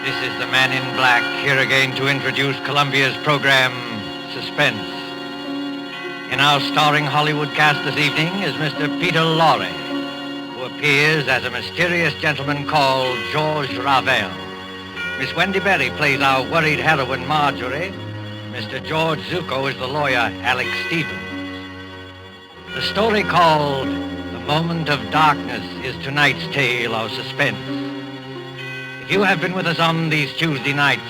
This is the man in black, here again to introduce Columbia's program, Suspense. In our starring Hollywood cast this evening is Mr. Peter Lorre, who appears as a mysterious gentleman called George Ravel. Miss Wendy Berry plays our worried heroine, Marjorie. Mr. George Zuko is the lawyer, Alex Stevens. The story called The Moment of Darkness is tonight's tale of suspense. If you have been with us on these Tuesday nights,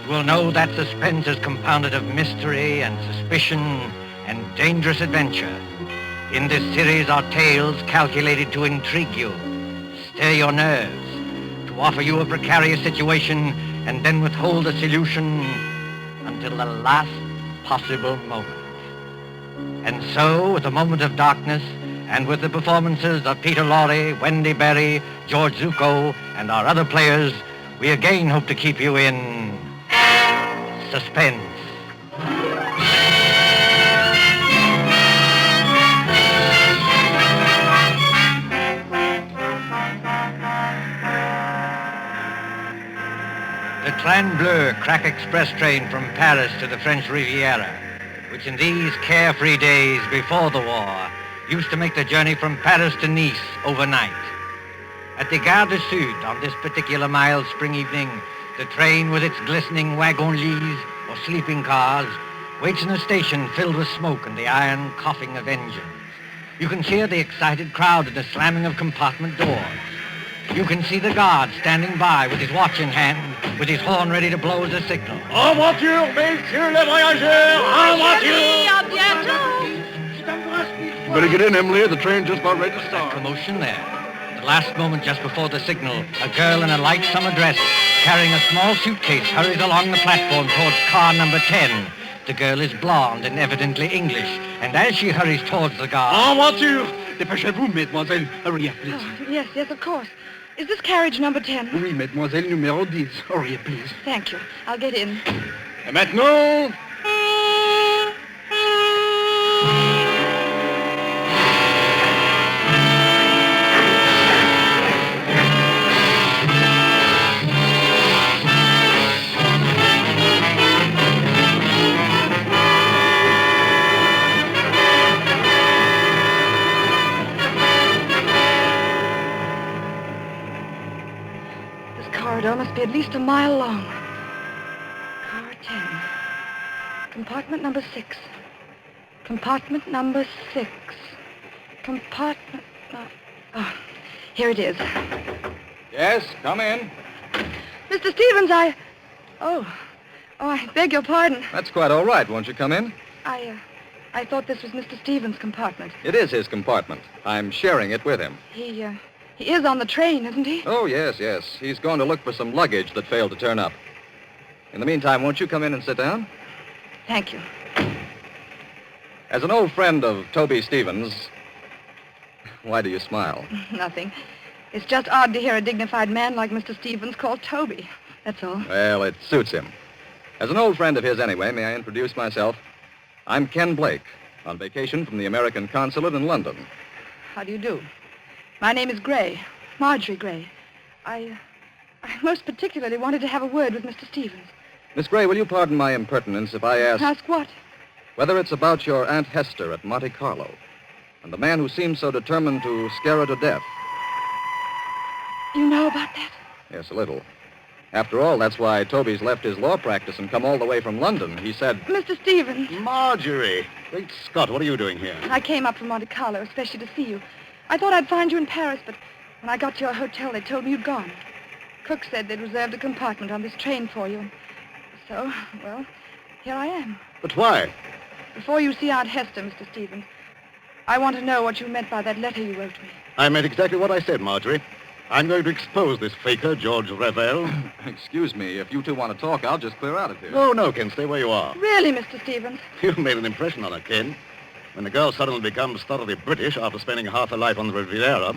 you will know that suspense is compounded of mystery and suspicion and dangerous adventure. In this series are tales calculated to intrigue you, stir your nerves, to offer you a precarious situation and then withhold the solution until the last possible moment. And so, with The Moment of Darkness, and with the performances of Peter Lorre, Wendy Berry, George Zuko, and our other players, we again hope to keep you in suspense. The Train Bleu crack express train from Paris to the French Riviera, which in these carefree days before the war used to make the journey from Paris to Nice overnight. At the Gare du Sud, on this particular mild spring evening, the train with its glistening wagon-lits or sleeping cars waits in a station filled with smoke and the iron coughing of engines. You can hear the excited crowd and the slamming of compartment doors. You can see the guard standing by with his watch in hand, with his horn ready to blow as a signal. En voiture, messieurs les voyageurs! En voiture! À bientôt! Better get in, Emily. The train's just about ready to That start. commotion there. The last moment just before the signal, a girl in a light summer dress carrying a small suitcase hurries along the platform towards car number 10. The girl is blonde and evidently English, and as she hurries towards the guard... En voiture! Dépêchez-vous, mademoiselle. Hurry up, please. Oh, yes, of course. Is this carriage number 10? Oui, mademoiselle, numéro 10. Hurry up, please. Thank you. I'll get in. Et maintenant... Corridor must be at least a mile long. Car 10. Compartment number 6. Compartment number 6. Compartment... Oh, here it is. Yes, come in. Mr. Stevens, Oh, I beg your pardon. That's quite all right. Won't you come in? I thought this was Mr. Stevens' compartment. It is his compartment. I'm sharing it with him. He is on the train, isn't he? Oh, yes. He's going to look for some luggage that failed to turn up. In the meantime, won't you come in and sit down? Thank you. As an old friend of Toby Stevens... Why do you smile? Nothing. It's just odd to hear a dignified man like Mr. Stevens called Toby. That's all. Well, it suits him. As an old friend of his anyway, may I introduce myself? I'm Ken Blake, on vacation from the American consulate in London. How do you do? My name is Gray, Marjorie Gray. I most particularly wanted to have a word with Mr. Stevens. Miss Gray, will you pardon my impertinence if I ask... Ask what? Whether it's about your Aunt Hester at Monte Carlo and the man who seems so determined to scare her to death. You know about that? Yes, a little. After all, that's why Toby's left his law practice and come all the way from London. He said... Mr. Stevens. Marjorie. Great Scott, what are you doing here? I came up from Monte Carlo, especially to see you. I thought I'd find you in Paris, but when I got to your hotel, they told me you'd gone. Cook said they'd reserved a compartment on this train for you. So, well, here I am. But why? Before you see Aunt Hester, Mr. Stevens, I want to know what you meant by that letter you wrote me. I meant exactly what I said, Marjorie. I'm going to expose this faker, George Ravel. Excuse me, if you two want to talk, I'll just clear out of here. No, Ken, stay where you are. Really, Mr. Stevens? You've made an impression on her, Ken. When the girl suddenly becomes thoroughly British after spending half her life on the Riviera,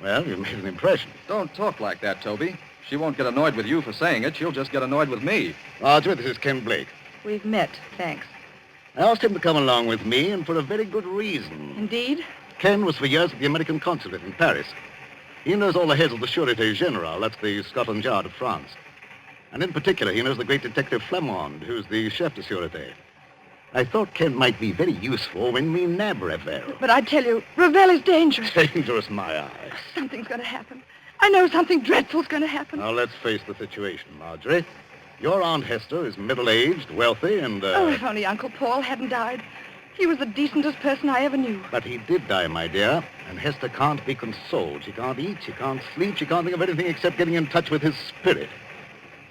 well, you've made an impression. Don't talk like that, Toby. She won't get annoyed with you for saying it. She'll just get annoyed with me. Marjorie, this is Ken Blake. We've met, thanks. I asked him to come along with me, and for a very good reason. Indeed? Ken was for years at the American consulate in Paris. He knows all the heads of the Sûreté Générale, that's the Scotland Yard of France. And in particular, he knows the great detective Flamand, who's the chef de Sûreté. I thought Kent might be very useful when we nab Ravel. But I tell you, Ravel is dangerous. Dangerous, my eye. Something's going to happen. I know something dreadful's going to happen. Now, let's face the situation, Marjorie. Your Aunt Hester is middle-aged, wealthy, and, Oh, if only Uncle Paul hadn't died. He was the decentest person I ever knew. But he did die, my dear, and Hester can't be consoled. She can't eat, she can't sleep, she can't think of anything except getting in touch with his spirit.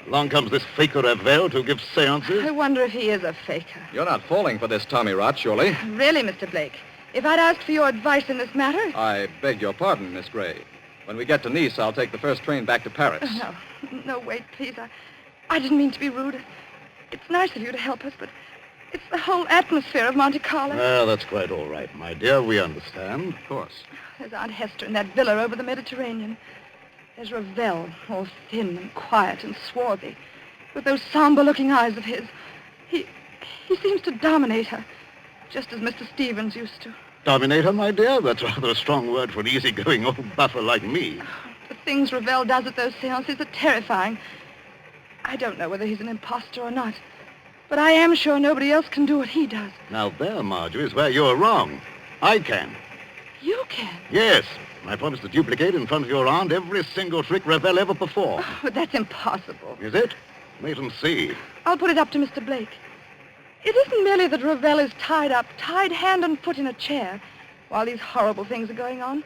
Along comes this faker Ravel to give seances. I wonder if he is a faker. You're not falling for this Tommy rot, surely? Really, Mr. Blake, if I'd asked for your advice in this matter... I beg your pardon, Miss Gray. When we get to Nice, I'll take the first train back to Paris. No, wait, please. I didn't mean to be rude. It's nice of you to help us, but it's the whole atmosphere of Monte Carlo. Well, that's quite all right, my dear. We understand. Of course. There's Aunt Hester in that villa over the Mediterranean. There's Ravel, all thin and quiet and swarthy, with those somber-looking eyes of his. He seems to dominate her, just as Mr. Stevens used to. Dominate her, my dear? That's rather a strong word for an easygoing old buffer like me. The things Ravel does at those seances are terrifying. I don't know whether he's an imposter or not, but I am sure nobody else can do what he does. Now there, Marjorie, is where you're wrong. I can. You can? Yes. I promise to duplicate in front of your aunt every single trick Ravel ever performed. Oh, but that's impossible. Is it? Wait and see. I'll put it up to Mr. Blake. It isn't merely that Ravel is tied up, tied hand and foot in a chair, while these horrible things are going on.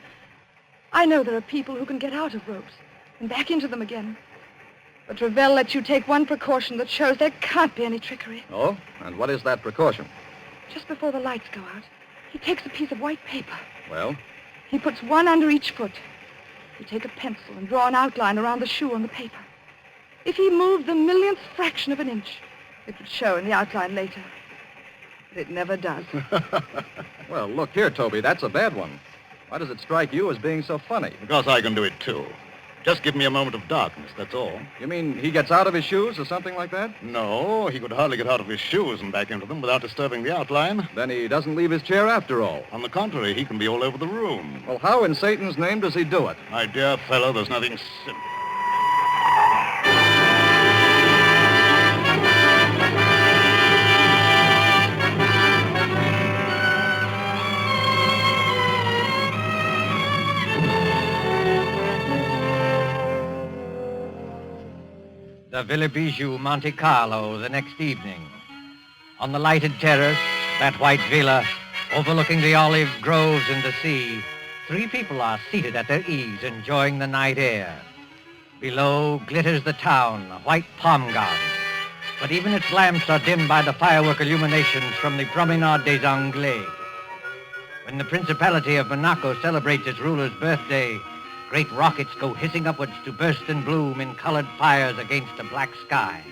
I know there are people who can get out of ropes and back into them again. But Ravel lets you take one precaution that shows there can't be any trickery. Oh? And what is that precaution? Just before the lights go out, he takes a piece of white paper. Well? He puts one under each foot. You take a pencil and draw an outline around the shoe on the paper. If he moved the millionth fraction of an inch, it would show in the outline later. But it never does. Well, look here, Toby, that's a bad one. Why does it strike you as being so funny? Because I can do it, too. Just give me a moment of darkness, that's all. You mean he gets out of his shoes or something like that? No, he could hardly get out of his shoes and back into them without disturbing the outline. Then he doesn't leave his chair after all. On the contrary, he can be all over the room. Well, how in Satan's name does he do it? My dear fellow, there's nothing simple. The Villa Bijou, Monte Carlo, the next evening. On the lighted terrace, that white villa, overlooking the olive groves and the sea, three people are seated at their ease, enjoying the night air. Below glitters the town, a white palm garden. But even its lamps are dimmed by the firework illuminations from the Promenade des Anglais. When the Principality of Monaco celebrates its ruler's birthday, great rockets go hissing upwards to burst and bloom in colored fires against a black sky.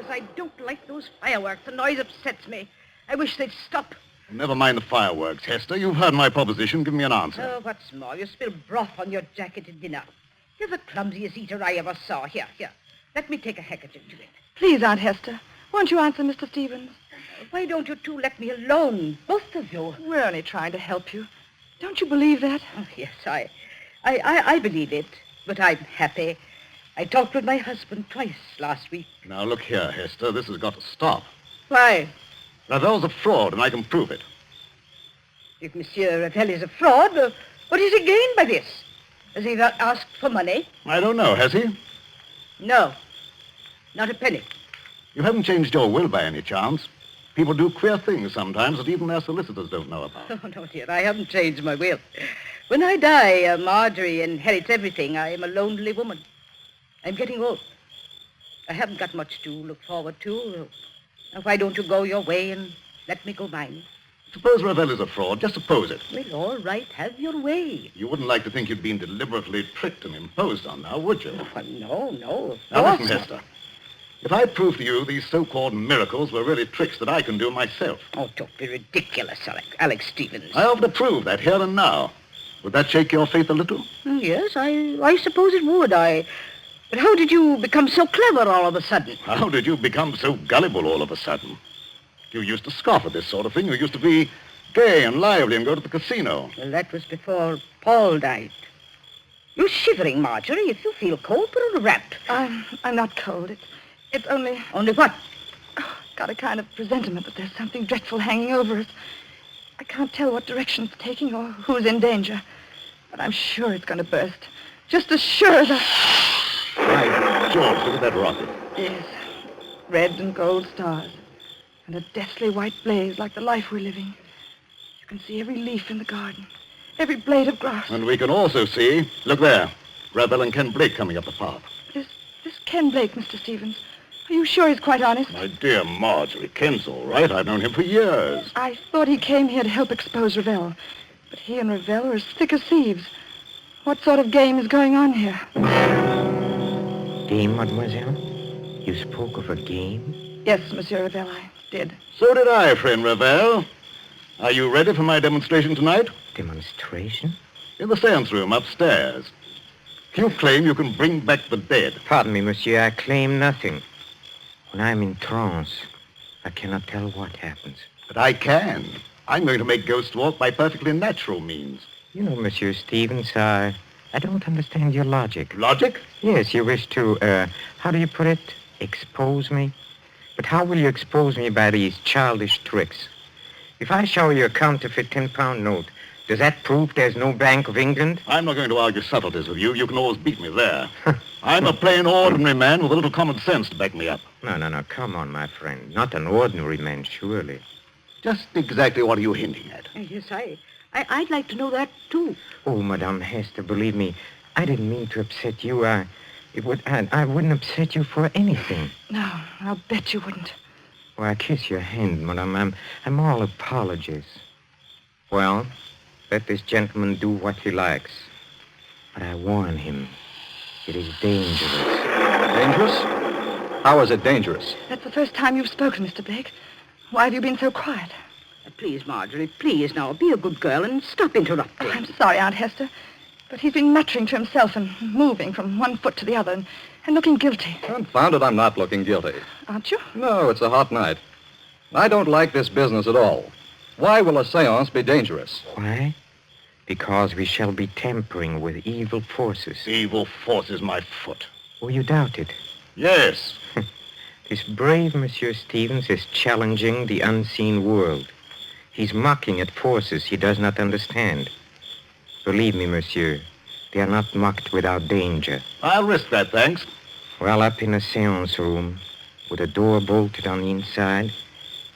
I don't like those fireworks. The noise upsets me. I wish they'd stop. Never mind the fireworks, Hester. You've heard my proposition. Give me an answer. Oh, what's more, you spill broth on your jacket at dinner. You're the clumsiest eater I ever saw. Here. Let me take a handkerchief to it. Please, Aunt Hester, won't you answer Mr. Stevens? Why don't you two let me alone, both of you? We're only trying to help you. Don't you believe that? Oh, yes, I believe it, but I'm happy. I talked with my husband twice last week. Now, look here, Hester. This has got to stop. Why? Ravel's a fraud, and I can prove it. If Monsieur Ravel is a fraud, what has he gained by this? Has he not asked for money? I don't know, has he? No, not a penny. You haven't changed your will by any chance. People do queer things sometimes that even their solicitors don't know about. Oh, no, dear, I haven't changed my will. When I die, Marjorie inherits everything. I am a lonely woman. I'm getting old. I haven't got much to look forward to. Now, why don't you go your way and let me go mine? Suppose Ravel is a fraud. Just suppose it. Well, all right, have your way. You wouldn't like to think you'd been deliberately tricked and imposed on now, would you? Oh, no. Now, listen, Hester. If I prove to you these so-called miracles were really tricks that I can do myself. Oh, don't be ridiculous, Alex Stevens. I offer to prove that here and now. Would that shake your faith a little? Yes, I suppose it would. But how did you become so clever all of a sudden? How did you become so gullible all of a sudden? You used to scoff at this sort of thing. You used to be gay and lively and go to the casino. Well, that was before Paul died. You're shivering, Marjorie. If you feel cold, put on a wrap. I'm not cold. It's only... Only what? Got a kind of presentiment that there's something dreadful hanging over us. I can't tell what direction it's taking or who's in danger. But I'm sure it's going to burst. Just as sure as By George, look at that rocket. Yes. Red and gold stars. And a deathly white blaze like the life we're living. You can see every leaf in the garden. Every blade of grass. And we can also see, look there, Rebel and Ken Blake coming up the path. This Ken Blake, Mr. Stevens. Are you sure he's quite honest? My dear Marjorie, Ken's all right. I've known him for years. I thought he came here to help expose Ravel. But he and Ravel are as thick as thieves. What sort of game is going on here? Game, mademoiselle? You spoke of a game? Yes, Monsieur Ravel, I did. So did I, friend Ravel. Are you ready for my demonstration tonight? Demonstration? In the seance room upstairs. You claim you can bring back the dead. Pardon me, monsieur, I claim nothing. When I'm in trance, I cannot tell what happens. But I can. I'm going to make ghosts walk by perfectly natural means. You know, Monsieur Stevens, I don't understand your logic. Logic? Yes, you wish to, how do you put it? Expose me? But how will you expose me by these childish tricks? If I show you a counterfeit 10-pound note, does that prove there's no Bank of England? I'm not going to argue subtleties with you. You can always beat me there. I'm a plain, ordinary man with a little common sense to back me up. No, come on, my friend. Not an ordinary man, surely. Just exactly what are you hinting at? Yes, I'd like to know that, too. Oh, Madame Hester, believe me, I didn't mean to upset you. I wouldn't upset you for anything. No, I'll bet you wouldn't. Well, I kiss your hand, Madame. I'm all apologies. Well, let this gentleman do what he likes. But I warn him, it is dangerous. Dangerous? How is it dangerous? That's the first time you've spoken, Mr. Blake. Why have you been so quiet? Please, Marjorie, please now, be a good girl and stop interrupting. Oh, I'm sorry, Aunt Hester, but he's been muttering to himself and moving from one foot to the other and looking guilty. Confound it, I'm not looking guilty. Aren't you? No, it's a hot night. I don't like this business at all. Why will a seance be dangerous? Why? Because we shall be tampering with evil forces. Evil forces, my foot. Oh, you doubt it? Yes. This brave Monsieur Stevens is challenging the unseen world. He's mocking at forces he does not understand. Believe me, monsieur, they are not mocked without danger. I'll risk that, thanks. Well, up in a seance room, with a door bolted on the inside,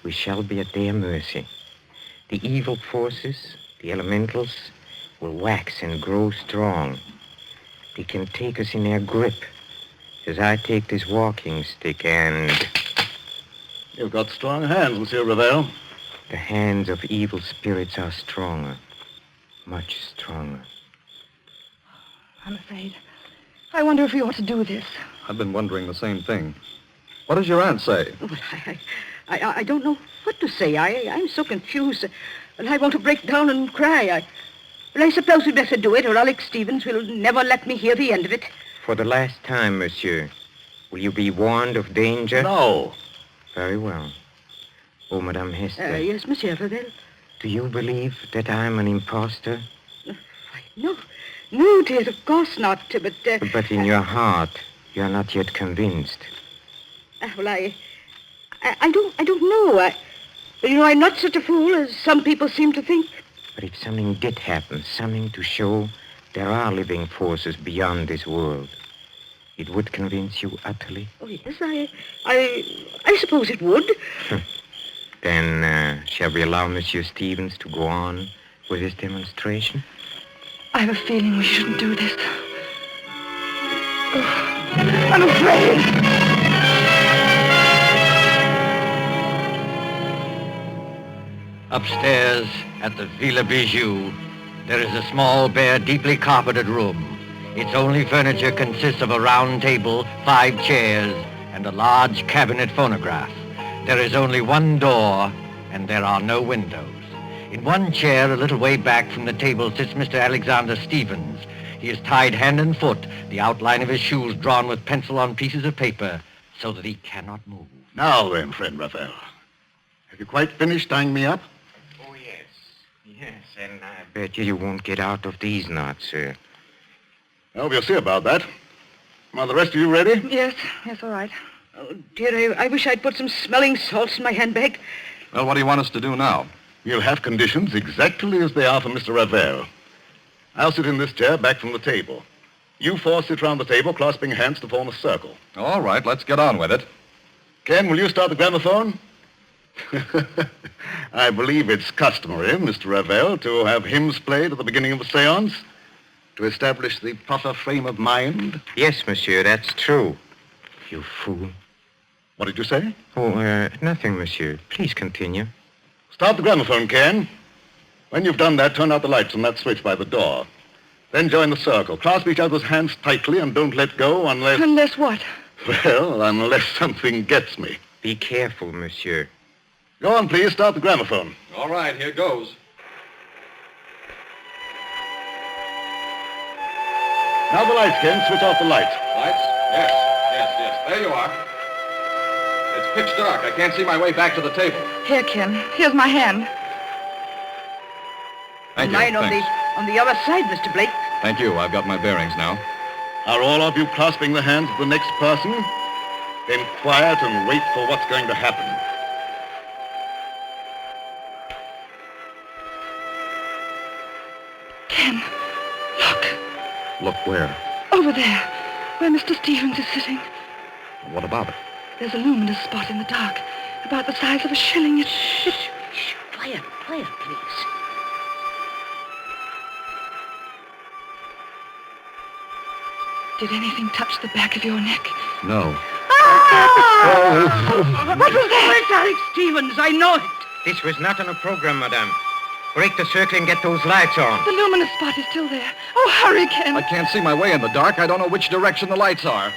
we shall be at their mercy. The evil forces, the elementals, will wax and grow strong. They can take us in their grip, as I take this walking stick and... You've got strong hands, Monsieur Ravel. The hands of evil spirits are stronger, much stronger. I'm afraid. I wonder if we ought to do this. I've been wondering the same thing. What does your aunt say? Oh, I don't know what to say. I'm so confused. And I want to break down and cry. I suppose we'd better do it, or Alex Stevens will never let me hear the end of it. For the last time, monsieur, will you be warned of danger? No. Very well. Oh, Madame Hester. Yes, Monsieur Ravel. Do you believe that I'm an impostor? No, dear, of course not. But in your heart, you are not yet convinced. Well, I don't know. I'm not such a fool as some people seem to think. But if something did happen, something to show there are living forces beyond this world, it would convince you utterly? Oh, yes, I suppose it would. Then, shall we allow Monsieur Stevens to go on with his demonstration? I have a feeling we shouldn't do this. Oh, I'm afraid. Upstairs at the Villa Bijou, there is a small, bare, deeply carpeted room. Its only furniture consists of a round table, 5 chairs, and a large cabinet phonograph. There is only one door, and there are no windows. In one chair, a little way back from the table, sits Mr. Alexander Stevens. He is tied hand and foot, the outline of his shoes drawn with pencil on pieces of paper, so that he cannot move. Now then, friend Raphael, have You quite finished tying me up? Oh, yes. Yes, and I bet you won't get out of these knots, sir. Well, we'll see about that. Are the rest of you ready? Yes, all right. Oh, dear, I wish I'd put some smelling salts in my handbag. Well, what do you want us to do now? We'll have conditions exactly as they are for Mr. Ravel. I'll sit in this chair back from the table. You four sit round the table, clasping hands to form a circle. All right, let's get on with it. Ken, will you start the gramophone? I believe it's customary, Mr. Ravel, to have hymns played at the beginning of a seance to establish the proper frame of mind. Yes, monsieur, that's true. You fool. What did you say? Oh, nothing, monsieur. Please continue. Start the gramophone, Ken. When you've done that, turn out the lights on that switch by the door. Then join the circle. Clasp each other's hands tightly and don't let go unless... Unless what? Well, unless something gets me. Be careful, monsieur. Go on, please. Start the gramophone. All right, here goes. Now the lights, Ken. Switch off the lights. Lights? Yes. There you are. It's pitch dark. I can't see my way back to the table. Here, Ken. Here's my hand. Thank you. Mine Thanks. on the other side, Mr. Blake. Thank you. I've got my bearings now. Are all of you clasping the hands of the next person? Then quiet and wait for what's going to happen. Ken, look. Look where? Over there, where Mr. Stevens is sitting. What about it? There's a luminous spot in the dark, about the size of a shilling. Shh. Quiet, please. Did anything touch the back of your neck? No. What was that? It's Alex Stevens. I know it. This was not on a program, madame. Break the circle and get those lights on. The luminous spot is still there. Oh, hurry, Ken. I can't see my way in the dark. I don't know which direction the lights are.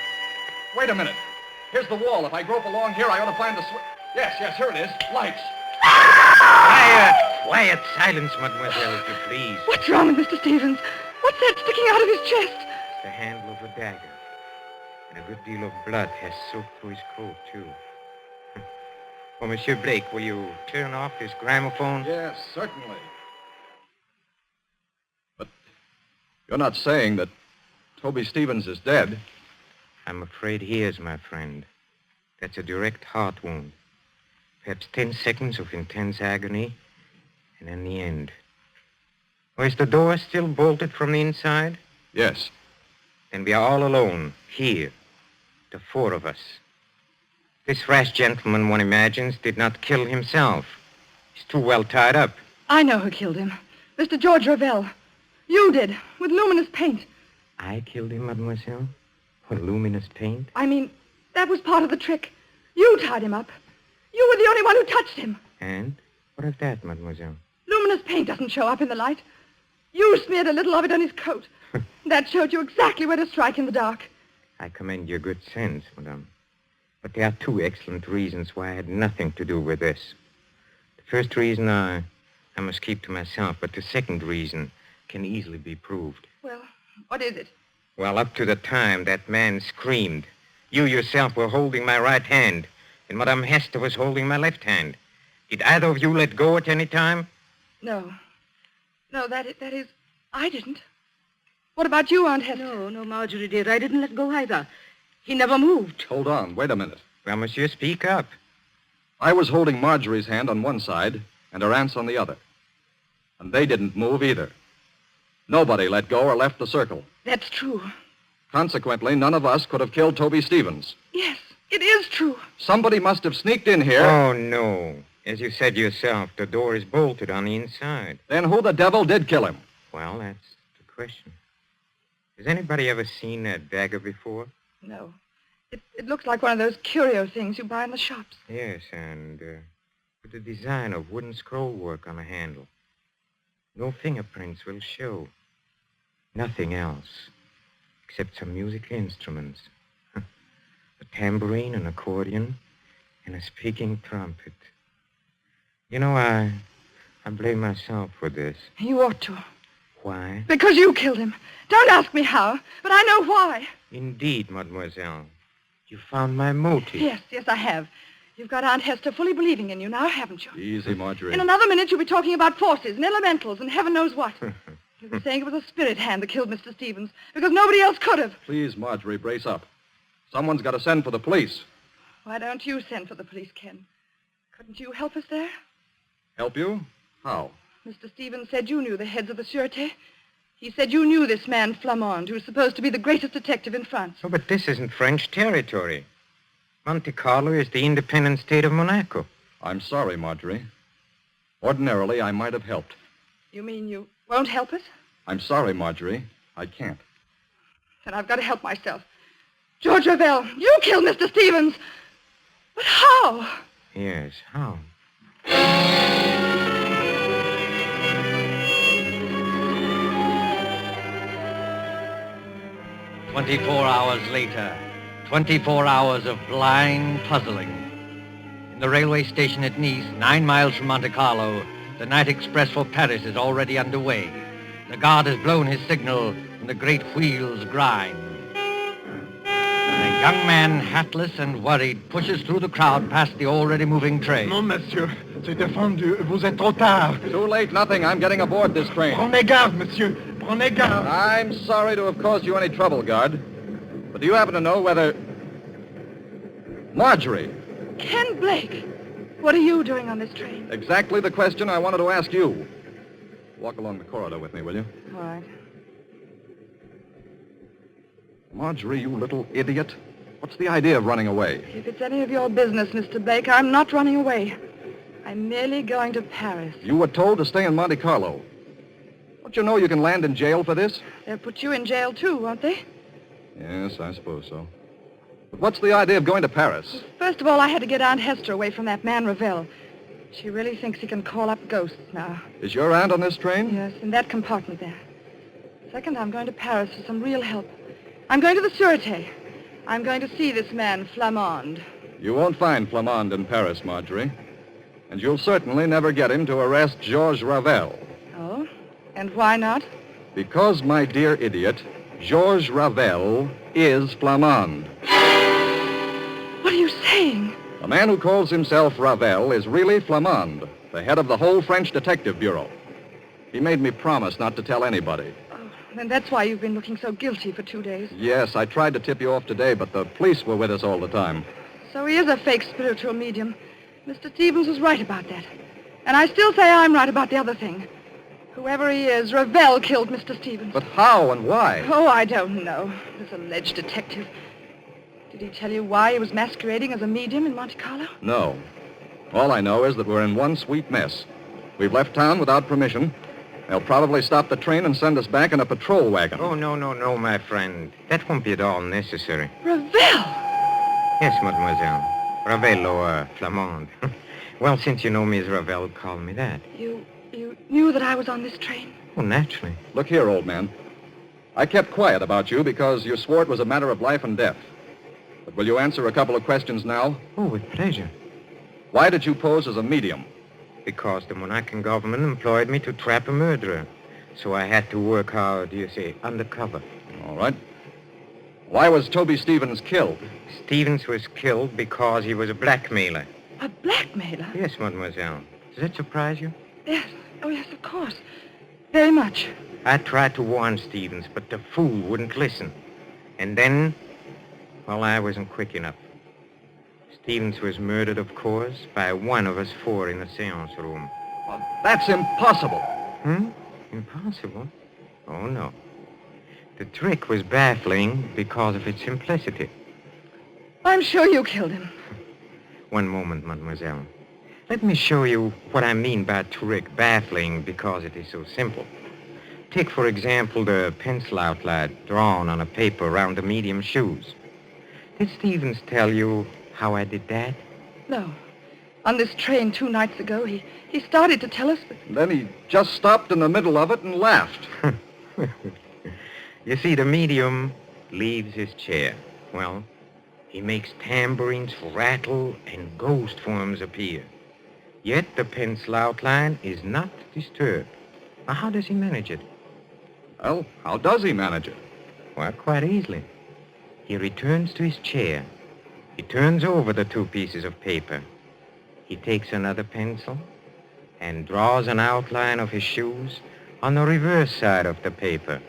Wait a minute. Here's the wall. If I grope along here, I ought to find the switch. Yes, here it is. Lights. Quiet. Silence, mademoiselle, if you please. What's wrong with Mr. Stevens? What's that sticking out of his chest? It's the handle of a dagger. And a good deal of blood has soaked through his coat, too. Oh, Monsieur Blake, will you turn off this gramophone? Yes, certainly. But you're not saying that Toby Stevens is dead? I'm afraid he is, my friend. That's a direct heart wound. Perhaps 10 seconds of intense agony, and then the end. Or is the door still bolted from the inside? Yes. Then we are all alone, here, the four of us. This rash gentleman, one imagines, did not kill himself. He's too well tied up. I know who killed him. Mr. George Ravel. You did, with luminous paint. I killed him, mademoiselle? With luminous paint? I mean, that was part of the trick. You tied him up. You were the only one who touched him. And? What of that, mademoiselle? Luminous paint doesn't show up in the light. You smeared a little of it on his coat. That showed you exactly where to strike in the dark. I commend your good sense, madame. But there are two excellent reasons why I had nothing to do with this. The first reason I must keep to myself, but the second reason can easily be proved. Well, what is it? Well, up to the time that man screamed, you yourself were holding my right hand, and Madame Hester was holding my left hand. Did either of you let go at any time? No. No, that is, I didn't. What about you, Aunt Hester? No, Marjorie, dear. I didn't let go either. He never moved. Hold on. Wait a minute. Well, monsieur, speak up. I was holding Marjorie's hand on one side and her aunt's on the other. And they didn't move either. Nobody let go or left the circle. That's true. Consequently, none of us could have killed Toby Stevens. Yes, it is true. Somebody must have sneaked in here. Oh, no. As you said yourself, the door is bolted on the inside. Then who the devil did kill him? Well, that's the question. Has anybody ever seen a dagger before? No. It looks like one of those curio things you buy in the shops. Yes, and with a design of wooden scroll work on the handle. No fingerprints will show. Nothing else, except some musical instruments. A tambourine, an accordion, and a speaking trumpet. You know, I blame myself for this. You ought to. Why? Because you killed him. Don't ask me how, but I know why. Indeed, mademoiselle. You found my motive. Yes, I have. You've got Aunt Hester fully believing in you now, haven't you? Easy, Marjorie. In another minute, you'll be talking about forces and elementals and heaven knows what. You'll be saying it was a spirit hand that killed Mr. Stevens because nobody else could have. Please, Marjorie, brace up. Someone's got to send for the police. Why don't you send for the police, Ken? Couldn't you help us there? Help you? How? Mr. Stevens said you knew the heads of the Sûreté. He said you knew this man Flamand, who's supposed to be the greatest detective in France. Oh, but this isn't French territory. Monte Carlo is the independent state of Monaco. I'm sorry, Marjorie. Ordinarily, I might have helped. You mean you won't help us? I'm sorry, Marjorie. I can't. Then I've got to help myself. George Ravel, you killed Mr. Stevens. But how? Yes, how? 24 hours later, 24 hours of blind puzzling. In the railway station at Nice, 9 miles from Monte Carlo, the night express for Paris is already underway. The guard has blown his signal, and the great wheels grind. A young man, hatless and worried, pushes through the crowd past the already moving train. Non, monsieur. C'est défendu. Vous êtes trop tard. Too late, nothing. I'm getting aboard this train. Prenez garde, monsieur. Prenez garde. I'm sorry to have caused you any trouble, guard. But do you happen to know whether... Marjorie, Ken Blake, what are you doing on this train? exactly the question I wanted to ask you. Walk along the corridor with me, will you? All right. Marjorie, you little idiot. What's the idea of running away? If it's any of your business, Mr. Blake, I'm not running away. I'm merely going to Paris. You were told to stay in Monte Carlo. Don't you know you can land in jail for this? They'll put you in jail, too, won't they? Yes, I suppose so. But what's the idea of going to Paris? First of all, I had to get Aunt Hester away from that man Ravel. She really thinks he can call up ghosts now. Is your aunt on this train? Yes, in that compartment there. Second, I'm going to Paris for some real help. I'm going to the Sûreté. I'm going to see this man, Flamand. You won't find Flamand in Paris, Marjorie. And you'll certainly never get him to arrest Georges Ravel. Oh? And why not? Because, my dear idiot, Georges Ravel is Flamand. What are you saying? The man who calls himself Ravel is really Flamand, the head of the whole French Detective Bureau. He made me promise not to tell anybody. Oh, then that's why you've been looking so guilty for 2 days. Yes, I tried to tip you off today, but the police were with us all the time. So he is a fake spiritual medium. Mr. Stevens was right about that. And I still say I'm right about the other thing. Whoever he is, Ravel killed Mr. Stevens. But how and why? Oh, I don't know. This alleged detective. Did he tell you why he was masquerading as a medium in Monte Carlo? No. All I know is that we're in one sweet mess. We've left town without permission. They'll probably stop the train and send us back in a patrol wagon. Oh, no, my friend. That won't be at all necessary. Ravel! Yes, mademoiselle. Ravel or Flamand. Well, since you know me as Ravel, call me that. You knew that I was on this train? Oh, naturally. Look here, old man. I kept quiet about you because you swore it was a matter of life and death. But will you answer a couple of questions now? Oh, with pleasure. Why did you pose as a medium? Because the Monacan government employed me to trap a murderer. So I had to work, how do you say, undercover. All right. Why was Toby Stevens killed? Stevens was killed because he was a blackmailer. A blackmailer? Yes, mademoiselle. Does that surprise you? Yes. Oh, yes, of course. Very much. I tried to warn Stevens, but the fool wouldn't listen. And then, well, I wasn't quick enough. Stevens was murdered, of course, by one of us 4 in the seance room. Well, that's impossible. Impossible? Oh, no. The trick was baffling because of its simplicity. I'm sure you killed him. One moment, mademoiselle. Let me show you what I mean by trick, baffling because it is so simple. Take, for example, the pencil outline drawn on a paper around the medium's shoes. Did Stevens tell you how I did that? No. On this train 2 nights ago, he started to tell us, but... Then he just stopped in the middle of it and laughed. You see, the medium leaves his chair. Well, he makes tambourines rattle and ghost forms appear. Yet the pencil outline is not disturbed. Now, how does he manage it? Well, how does he manage it? Well, quite easily. He returns to his chair, He turns over the 2 pieces of paper. He takes another pencil and draws an outline of his shoes on the reverse side of the paper.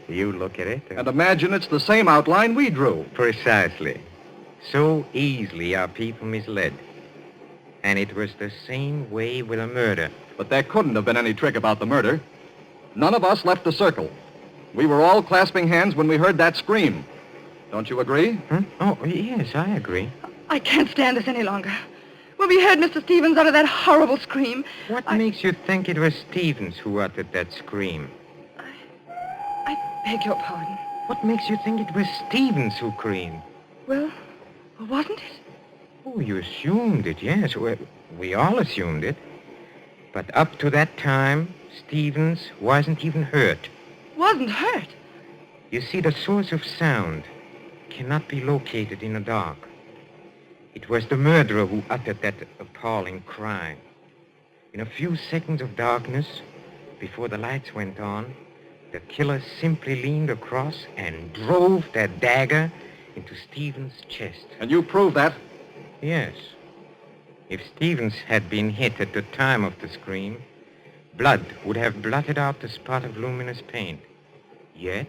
You look at it. And imagine it's the same outline we drew. Precisely. So easily are people misled. And it was the same way with a murder. But there couldn't have been any trick about the murder. None of us left the circle. We were all clasping hands when we heard that scream. Don't you agree? Huh? Oh, yes, I agree. I can't stand this any longer. When we heard Mr. Stevens utter that horrible scream... What makes you think it was Stevens who uttered that scream? I beg your pardon. What makes you think it was Stevens who screamed? Well, wasn't it? Oh, you assumed it, yes. We all assumed it. But up to that time, Stevens wasn't even hurt. Wasn't hurt? You see, the source of sound cannot be located in the dark. It was the murderer who uttered that appalling cry. In a few seconds of darkness, before the lights went on, the killer simply leaned across and drove that dagger into Stevens' chest. And you proved that? Yes. If Stevens had been hit at the time of the scream, blood would have blotted out the spot of luminous paint. Yet,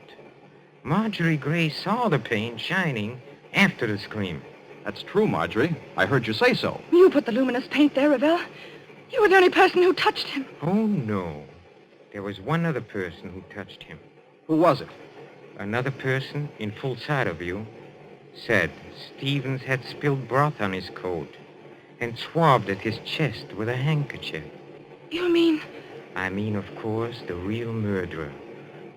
Marjorie Gray saw the paint shining after the scream. That's true, Marjorie. I heard you say so. You put the luminous paint there, Ravel. You were the only person who touched him. Oh, no. There was one other person who touched him. Who was it? Another person, in full sight of you, said Stevens had spilled broth on his coat and swabbed at his chest with a handkerchief. You mean... I mean, of course, the real murderer.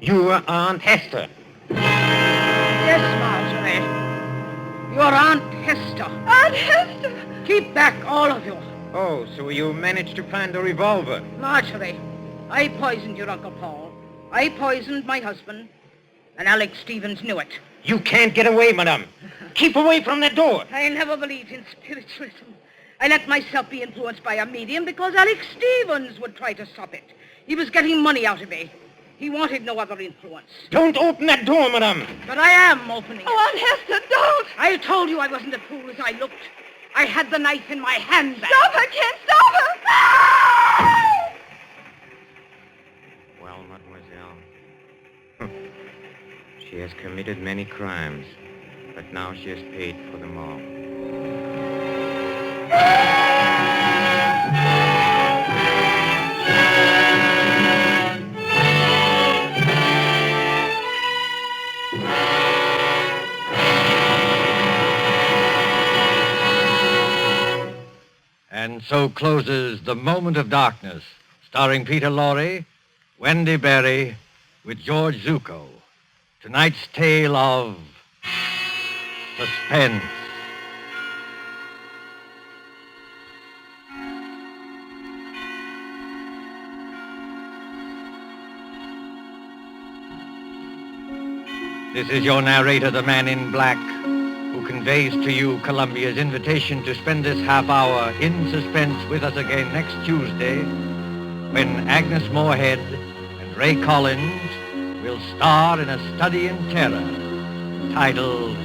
Your Aunt Hester. Yes, Marjorie. Your Aunt Hester. Aunt Hester! Keep back, all of you. Oh, so you managed to find the revolver? Marjorie, I poisoned your Uncle Paul. I poisoned my husband, and Alex Stevens knew it. You can't get away, madame. Keep away from that door. I never believed in spiritualism. I let myself be influenced by a medium because Alex Stevens would try to stop it. He was getting money out of me. He wanted no other influence. Don't open that door, madame. But I am opening it. Oh, Aunt Hester, don't! I told you I wasn't as fool as I looked. I had the knife in my hand. Stop her, Ken! Stop her! Ah! Well, mademoiselle, she has committed many crimes, but now she has paid for them all. And so closes The Moment of Darkness, starring Peter Lorre, Wendy Berry, with George Zucco. Tonight's tale of Suspense. This is your narrator, the man in black, who conveys to you Columbia's invitation to spend this half hour in suspense with us again next Tuesday, when Agnes Moorehead and Ray Collins will star in a study in terror titled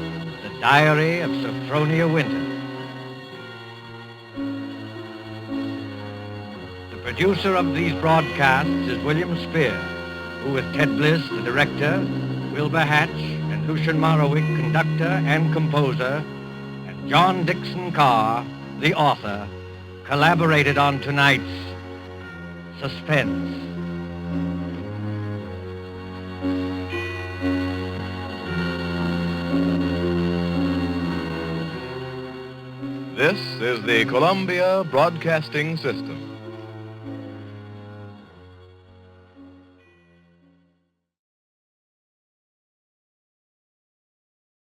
The Diary of Sophronia Winter. The producer of these broadcasts is William Spear, who with Ted Bliss, the director, Wilbur Hatch, and Lucian Morowick, conductor and composer, and John Dixon Carr, the author, collaborated on tonight's Suspense. This is the Columbia Broadcasting System.